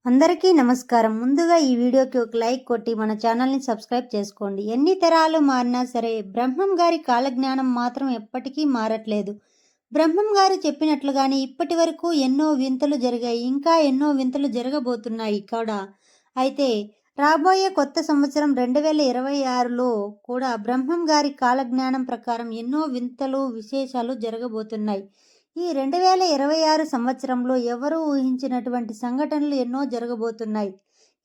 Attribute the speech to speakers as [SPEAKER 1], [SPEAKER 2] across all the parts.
[SPEAKER 1] అందరికీ నమస్కారం. ముందుగా ఈ వీడియోకి ఒక లైక్ కొట్టి మన ఛానల్ని సబ్స్క్రైబ్ చేసుకోండి. ఎన్ని తరాలు మారినా సరే బ్రహ్మం గారి కాలజ్ఞానం మాత్రం ఎప్పటికీ మారట్లేదు. బ్రహ్మం గారు చెప్పినట్లుగానే ఇప్పటి వరకు ఎన్నో వింతలు జరిగాయి. ఇంకా ఎన్నో వింతలు జరగబోతున్నాయి కూడా. అయితే రాబోయే కొత్త సంవత్సరం 2026లో కూడా బ్రహ్మం గారి కాలజ్ఞానం ప్రకారం ఎన్నో వింతలు విశేషాలు జరగబోతున్నాయి. ఈ 2026 సంవత్సరంలో ఎవరూ ఊహించినటువంటి సంఘటనలు ఎన్నో జరగబోతున్నాయి.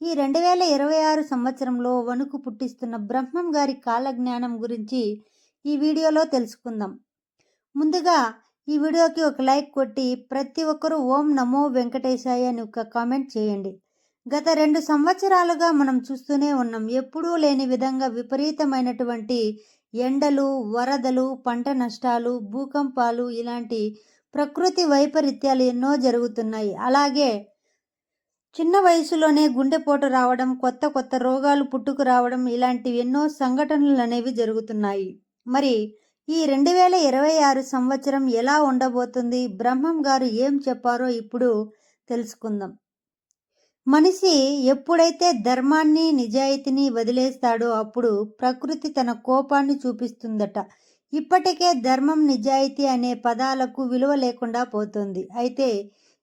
[SPEAKER 1] ఈ 2026 సంవత్సరంలో వణుకు పుట్టిస్తున్న బ్రహ్మం గారి కాలజ్ఞానం గురించి ఈ వీడియోలో తెలుసుకుందాం. ముందుగా ఈ వీడియోకి ఒక లైక్ కొట్టి ప్రతి ఒక్కరూ ఓం నమో వెంకటేశాయ అని ఒక కామెంట్ చేయండి. గత 2 సంవత్సరాలుగా మనం చూస్తూనే ఉన్నాం. ఎప్పుడూ లేని విధంగా విపరీతమైనటువంటి ఎండలు, వరదలు, పంట నష్టాలు, భూకంపాలు ఇలాంటి ప్రకృతి వైపరీత్యాలు ఎన్నో జరుగుతున్నాయి. అలాగే చిన్న వయసులోనే గుండెపోటు రావడం, కొత్త కొత్త రోగాలు పుట్టుకు రావడం ఇలాంటివి ఎన్నో సంఘటనలు అనేవి జరుగుతున్నాయి. మరి ఈ 2026 సంవత్సరం ఎలా ఉండబోతుంది, బ్రహ్మం గారు ఏం చెప్పారో ఇప్పుడు తెలుసుకుందాం. మనిషి ఎప్పుడైతే ధర్మాన్ని, నిజాయితీని వదిలేస్తాడో అప్పుడు ప్రకృతి తన కోపాన్ని చూపిస్తుందట. ఇప్పటికే ధర్మం, నిజాయితీ అనే పదాలకు విలువ లేకుండా పోతుంది. అయితే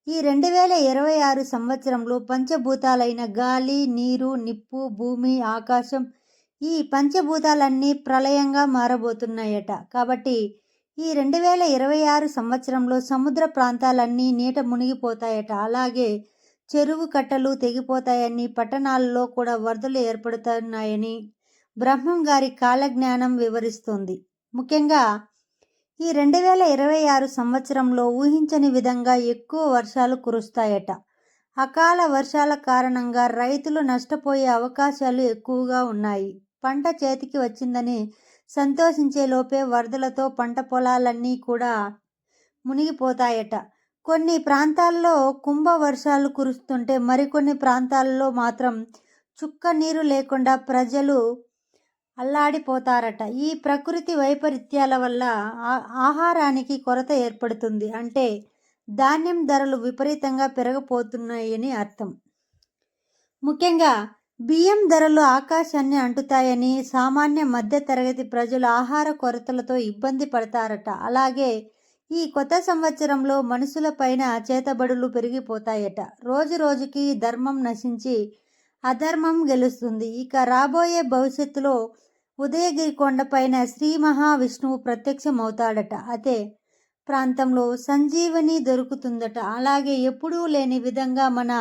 [SPEAKER 1] ఈ 2026 సంవత్సరంలో పంచభూతాలైన గాలి, నీరు, నిప్పు, భూమి, ఆకాశం ఈ పంచభూతాలన్నీ ప్రళయంగా మారబోతున్నాయట. కాబట్టి ఈ 2026 సంవత్సరంలో సముద్ర ప్రాంతాలన్నీ నీట మునిగిపోతాయట. అలాగే చెరువు కట్టలు తెగిపోతాయని, పట్టణాల్లో కూడా వరదలు ఏర్పడుతున్నాయని బ్రహ్మం గారి కాలజ్ఞానం వివరిస్తుంది. ముఖ్యంగా ఈ 2026 సంవత్సరంలో ఊహించని విధంగా ఎక్కువ వర్షాలు కురుస్తాయట. అకాల వర్షాల కారణంగా రైతులు నష్టపోయే అవకాశాలు ఎక్కువగా ఉన్నాయి. పంట చేతికి వచ్చిందని సంతోషించే లోపే వరదలతో పంట పొలాలన్నీ కూడా మునిగిపోతాయట. కొన్ని ప్రాంతాల్లో కుంభ వర్షాలు కురుస్తుంటే మరికొన్ని ప్రాంతాల్లో మాత్రం చుక్క నీరు లేకుండా ప్రజలు అల్లాడిపోతారట. ఈ ప్రకృతి వైపరీత్యాల వల్ల ఆహారానికి కొరత ఏర్పడుతుంది. అంటే ధాన్యం ధరలు విపరీతంగా పెరగపోతున్నాయని అర్థం. ముఖ్యంగా బియ్యం ధరలు ఆకాశాన్ని అంటుతాయని, సామాన్య మధ్య తరగతి ప్రజలు ఆహార కొరతలతో ఇబ్బంది పడతారట. అలాగే ఈ కొత్త సంవత్సరంలో మనుషుల పైన చేతబడులు పెరిగిపోతాయట. రోజు రోజుకి ధర్మం నశించి అధర్మం గెలుస్తుంది. ఇక రాబోయే భవిష్యత్తులో ఉదయగిరి కొండపైన శ్రీ మహావిష్ణువు ప్రత్యక్షమవుతాడట. అదే ప్రాంతంలో సంజీవని దొరుకుతుందట. అలాగే ఎప్పుడూ లేని విధంగా మన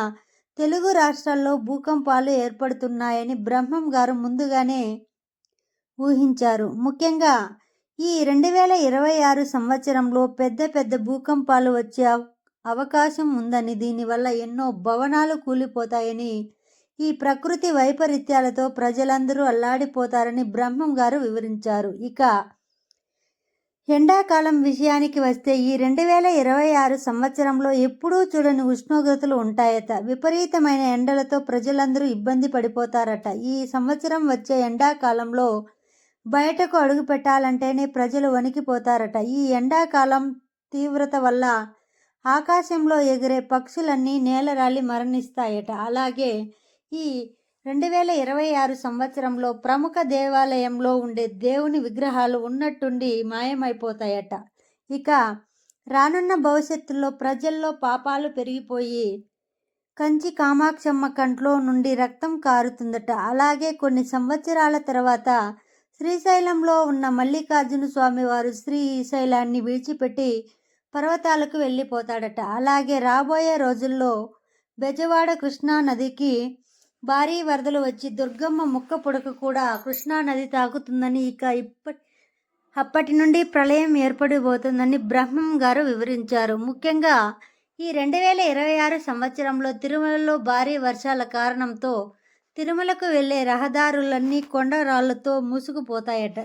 [SPEAKER 1] తెలుగు రాష్ట్రాల్లో భూకంపాలు ఏర్పడుతున్నాయని బ్రహ్మం గారు ముందుగానే ఊహించారు. ముఖ్యంగా ఈ 2026 సంవత్సరంలో పెద్ద పెద్ద భూకంపాలు వచ్చే అవకాశం ఉందని, దీనివల్ల ఎన్నో భవనాలు కూలిపోతాయని, ఈ ప్రకృతి వైపరీత్యాలతో ప్రజలందరూ అల్లాడిపోతారని బ్రహ్మం గారు వివరించారు. ఇక ఎండాకాలం విషయానికి వస్తే ఈ 2026 సంవత్సరంలో ఎప్పుడూ చూడని ఉష్ణోగ్రతలు ఉంటాయట. విపరీతమైన ఎండలతో ప్రజలందరూ ఇబ్బంది పడిపోతారట. ఈ సంవత్సరం వచ్చే ఎండాకాలంలో బయటకు అడుగు పెట్టాలంటేనే ప్రజలు వణికిపోతారట. ఈ ఎండాకాలం తీవ్రత వల్ల ఆకాశంలో ఎగిరే పక్షులన్నీ నేలరాలి మరణిస్తాయట. అలాగే ఈ 2026 సంవత్సరంలో ప్రముఖ దేవాలయంలో ఉండే దేవుని విగ్రహాలు ఉన్నట్టుండి మాయమైపోతాయట. ఇక రానున్న భవిష్యత్తులో ప్రజల్లో పాపాలు పెరిగిపోయి కంచి కామాక్షమ్మ కంట్లో నుండి రక్తం కారుతుందట. అలాగే కొన్ని సంవత్సరాల తర్వాత శ్రీశైలంలో ఉన్న మల్లికార్జున స్వామి వారు శ్రీశైలాన్ని విడిచిపెట్టి పర్వతాలకు వెళ్ళిపోతాడట. అలాగే రాబోయే రోజుల్లో బెజవాడ కృష్ణా నదికి భారీ వరదలు వచ్చి దుర్గమ్మ ముక్క పుడక కూడా కృష్ణా నది తాకుతుందని, ఇక అప్పటి నుండి ప్రళయం ఏర్పడిపోతుందని బ్రహ్మం గారు వివరించారు. ముఖ్యంగా ఈ 2026 సంవత్సరంలో తిరుమలలో భారీ వర్షాల కారణంతో తిరుమలకు వెళ్లే రహదారులన్నీ కొండరాళ్లతో మూసుకుపోతాయట.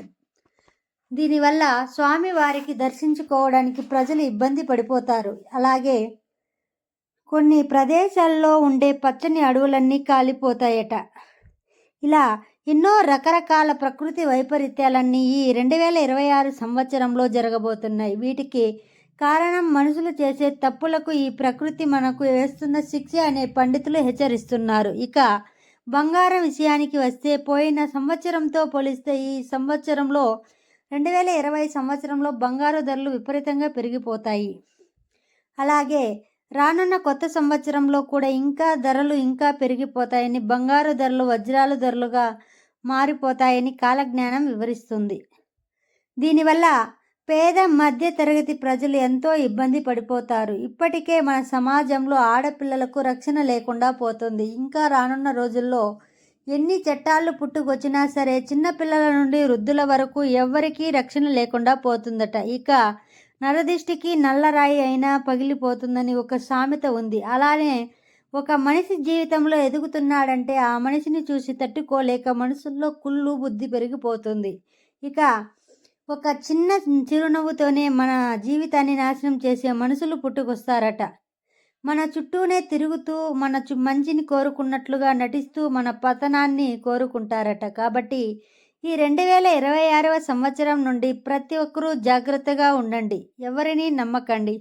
[SPEAKER 1] దీనివల్ల స్వామివారికి దర్శించుకోవడానికి ప్రజలు ఇబ్బంది పడిపోతారు. అలాగే కొన్ని ప్రదేశాల్లో ఉండే పచ్చని అడవులన్నీ కాలిపోతాయట. ఇలా ఎన్నో రకరకాల ప్రకృతి వైపరీత్యాలన్నీ ఈ 2026 సంవత్సరంలో జరగబోతున్నాయి. వీటికి కారణం మనుషులు చేసే తప్పులకు ఈ ప్రకృతి మనకు వేస్తున్న శిక్ష అనే పండితులు హెచ్చరిస్తున్నారు. ఇక బంగారం విషయానికి వస్తే పోయిన సంవత్సరంతో పోలిస్తే ఈ సంవత్సరంలో 2020 సంవత్సరంలో బంగారు ధరలు విపరీతంగా పెరిగిపోతాయి. అలాగే రానున్న కొత్త సంవత్సరంలో కూడా ధరలు ఇంకా పెరిగిపోతాయని, బంగారు ధరలు వజ్రాల ధరలుగా మారిపోతాయని కాలజ్ఞానం వివరిస్తుంది. దీనివల్ల పేద మధ్య తరగతి ప్రజలు ఎంతో ఇబ్బంది పడిపోతారు. ఇప్పటికే మన సమాజంలో ఆడపిల్లలకు రక్షణ లేకుండా పోతుంది. ఇంకా రానున్న రోజుల్లో ఎన్ని చట్టాలు పుట్టుకొచ్చినా సరే చిన్నపిల్లల నుండి వృద్ధుల వరకు ఎవ్వరికీ రక్షణ లేకుండా పోతుందట. ఇక నరదిష్టికి నల్లరాయి అయినా పగిలిపోతుందని ఒక సామెత ఉంది. అలానే ఒక మనిషి జీవితంలో ఎదుగుతున్నాడంటే ఆ మనిషిని చూసి తట్టుకోలేక మనసుల్లో కుళ్ళు బుద్ధి పెరిగిపోతుంది. ఇక ఒక చిన్న చిరునవ్వుతోనే మన జీవితాన్ని నాశనం చేసే మనుషులు పుట్టుకొస్తారట. మన చుట్టూనే తిరుగుతూ మన మంచిని కోరుకున్నట్లుగా నటిస్తూ మన పతనాన్ని కోరుకుంటారట. కాబట్టి ఈ 2026వ సంవత్సరం నుండి ప్రతి ఒక్కరూ జాగ్రత్తగా ఉండండి. ఎవరిని నమ్మకండి.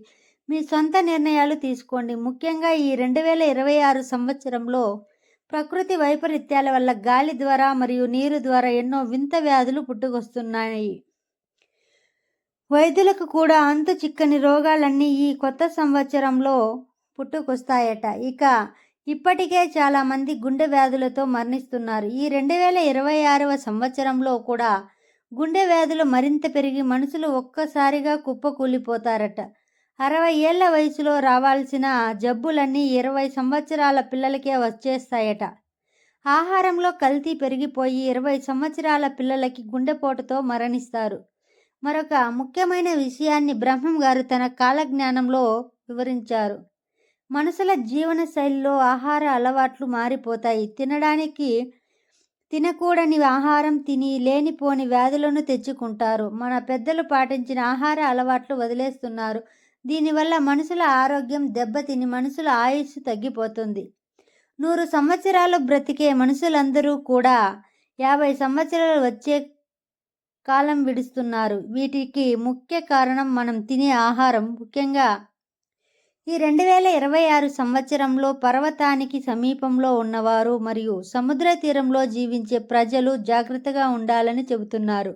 [SPEAKER 1] మీ సొంత నిర్ణయాలు తీసుకోండి. ముఖ్యంగా ఈ 2026 సంవత్సరంలో ప్రకృతి వైపరీత్యాల వల్ల గాలి ద్వారా మరియు నీరు ద్వారా ఎన్నో వింత వ్యాధులు పుట్టుకొస్తున్నాయి. వైద్యులకు కూడా అంతు చిక్కని రోగాలన్నీ ఈ కొత్త సంవత్సరంలో పుట్టుకొస్తాయట. ఇక ఇప్పటికే చాలామంది గుండె వ్యాధులతో మరణిస్తున్నారు. ఈ 2026వ సంవత్సరంలో కూడా గుండె వ్యాధులు మరింత పెరిగి మనుషులు ఒక్కసారిగా కుప్పకూలిపోతారట. 60 ఏళ్ల వయసులో రావాల్సిన జబ్బులన్నీ 20 సంవత్సరాల పిల్లలకే వచ్చేస్తాయట. ఆహారంలో కల్తీ పెరిగిపోయి 20 సంవత్సరాల పిల్లలకి గుండెపోటుతో మరణిస్తారు. మరొక ముఖ్యమైన విషయాన్ని బ్రహ్మం గారు తన కాలజ్ఞానంలో వివరించారు. మనుషుల జీవన శైలిలో ఆహార అలవాట్లు మారిపోతాయి. తినకూడని ఆహారం తిని లేనిపోని వ్యాధులను తెచ్చుకుంటారు. మన పెద్దలు పాటించిన ఆహార అలవాట్లు వదిలేస్తున్నారు. దీనివల్ల మనుషుల ఆరోగ్యం దెబ్బతిని మనుషుల ఆయుస్సు తగ్గిపోతుంది. 100 సంవత్సరాలు బ్రతికే మనుషులందరూ కూడా 50 సంవత్సరాలు వచ్చే కాలం విడుస్తున్నారు. వీటికి ముఖ్య కారణం మనం తినే ఆహారం. ముఖ్యంగా ఈ 2026 సంవత్సరంలో పర్వతానికి సమీపంలో ఉన్నవారు మరియు సముద్ర తీరంలో జీవించే ప్రజలు జాగ్రత్తగా ఉండాలని చెబుతున్నారు.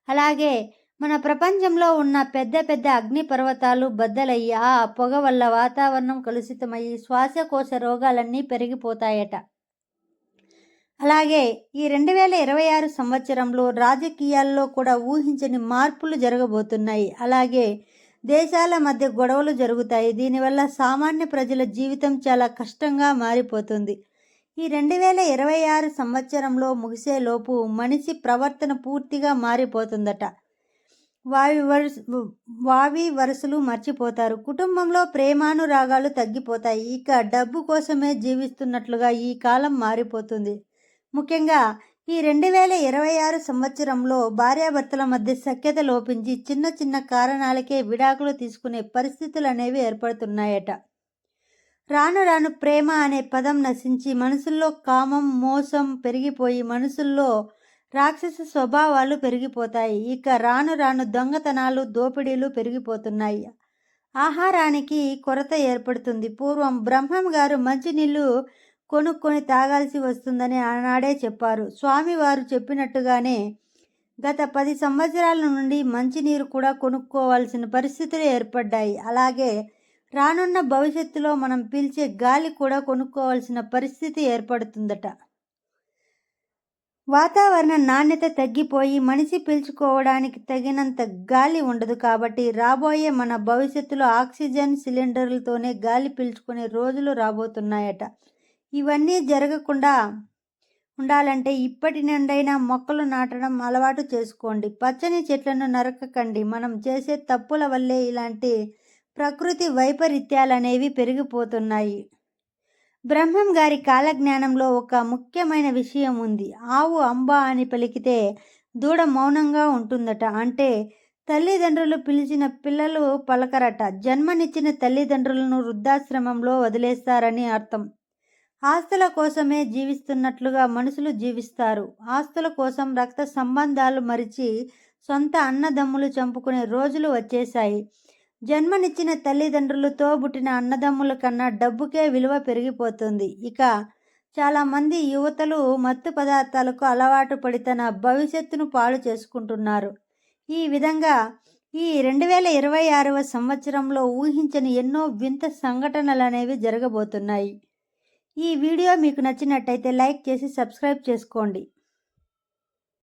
[SPEAKER 1] అలాగే మన ప్రపంచంలో ఉన్న పెద్ద పెద్ద అగ్ని పర్వతాలు బద్దలయ్యి ఆ పొగ వల్ల వాతావరణం కలుషితమయ్యి శ్వాసకోశ రోగాలన్నీ పెరిగిపోతాయట. అలాగే ఈ 2026 సంవత్సరంలో రాజకీయాల్లో కూడా ఊహించని మార్పులు జరగబోతున్నాయి. అలాగే దేశాల మధ్య గొడవలు జరుగుతాయి. దీనివల్ల సామాన్య ప్రజల జీవితం చాలా కష్టంగా మారిపోతుంది. ఈ 2026 సంవత్సరంలో ముగిసేలోపు మనిషి ప్రవర్తన పూర్తిగా మారిపోతుందట. వావి వరుసలు మర్చిపోతారు. కుటుంబంలో ప్రేమానురాగాలు తగ్గిపోతాయి. ఇక డబ్బు కోసమే జీవిస్తున్నట్లుగా ఈ కాలం మారిపోతుంది. ముఖ్యంగా ఈ 2026 సంవత్సరంలో భార్యాభర్తల మధ్య సఖ్యత లోపించి చిన్న చిన్న కారణాలకే విడాకులు తీసుకునే పరిస్థితులు అనేవి ఏర్పడుతున్నాయట. రాను రాను ప్రేమ అనే పదం నశించి మనసుల్లో కామం మోసం పెరిగిపోయి మనసుల్లో రాక్షస స్వభావాలు పెరిగిపోతాయి. ఇక రాను రాను దొంగతనాలు దోపిడీలు పెరిగిపోతున్నాయి. ఆహారానికి కొరత ఏర్పడుతుంది. పూర్వం బ్రహ్మం గారు మంచినీళ్ళు కొనుక్కొని తాగాల్సి వస్తుందని ఆనాడే చెప్పారు. స్వామివారు చెప్పినట్టుగానే గత 10 సంవత్సరాల నుండి మంచినీరు కూడా కొనుక్కోవాల్సిన పరిస్థితులు ఏర్పడ్డాయి. అలాగే రానున్న భవిష్యత్తులో మనం పీల్చే గాలి కూడా కొనుక్కోవాల్సిన పరిస్థితి ఏర్పడుతుందట. వాతావరణ నాణ్యత తగ్గిపోయి మనిషి పీల్చుకోవడానికి తగినంత గాలి ఉండదు. కాబట్టి రాబోయే మన భవిష్యత్తులో ఆక్సిజన్ సిలిండర్లతోనే గాలి పీల్చుకునే రోజులు రాబోతున్నాయట. ఇవన్నీ జరగకుండా ఉండాలంటే ఇప్పటి నుండైనా మొక్కలు నాటడం అలవాటు చేసుకోండి. పచ్చని చెట్లను నరకకండి. మనం చేసే తప్పుల వల్లే ఇలాంటి ప్రకృతి వైపరీత్యాలనేవి పెరిగిపోతున్నాయి. బ్రహ్మం గారి కాలజ్ఞానంలో ఒక ముఖ్యమైన విషయం ఉంది. ఆవు అంబా అని పలికితే దూడ మౌనంగా ఉంటుందట. అంటే తల్లిదండ్రులు పిలిచిన పిల్లలు పలకరట. జన్మనిచ్చిన తల్లిదండ్రులను వృద్ధాశ్రమంలో వదిలేస్తారని అర్థం. ఆస్తుల కోసమే జీవిస్తున్నట్లుగా మనుషులు జీవిస్తారు. ఆస్తుల కోసం రక్త సంబంధాలు మరిచి సొంత అన్నదమ్ములు చంపుకునే రోజులు వచ్చేశాయి. జన్మనిచ్చిన తల్లిదండ్రులు, తోబుట్టిన అన్నదమ్ముల కన్నా డబ్బుకే విలువ పెరిగిపోతుంది. ఇక చాలామంది యువతలు మత్తు పదార్థాలకు అలవాటు పడి తన భవిష్యత్తును పాడు చేసుకుంటున్నారు. ఈ విధంగా ఈ 2026వ సంవత్సరంలో ఊహించని ఎన్నో వింత సంఘటనలనేవి జరగబోతున్నాయి. ఈ వీడియో మీకు నచ్చినట్టయితే లైక్ చేసి సబ్స్క్రైబ్ చేసుకోండి.